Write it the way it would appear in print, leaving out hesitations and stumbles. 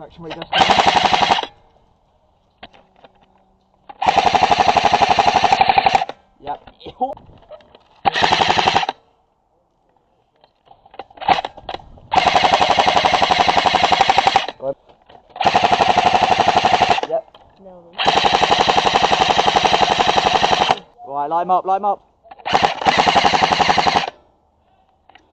action where he does that. Yep. Good. Yep. No. Right, line him up, line him up.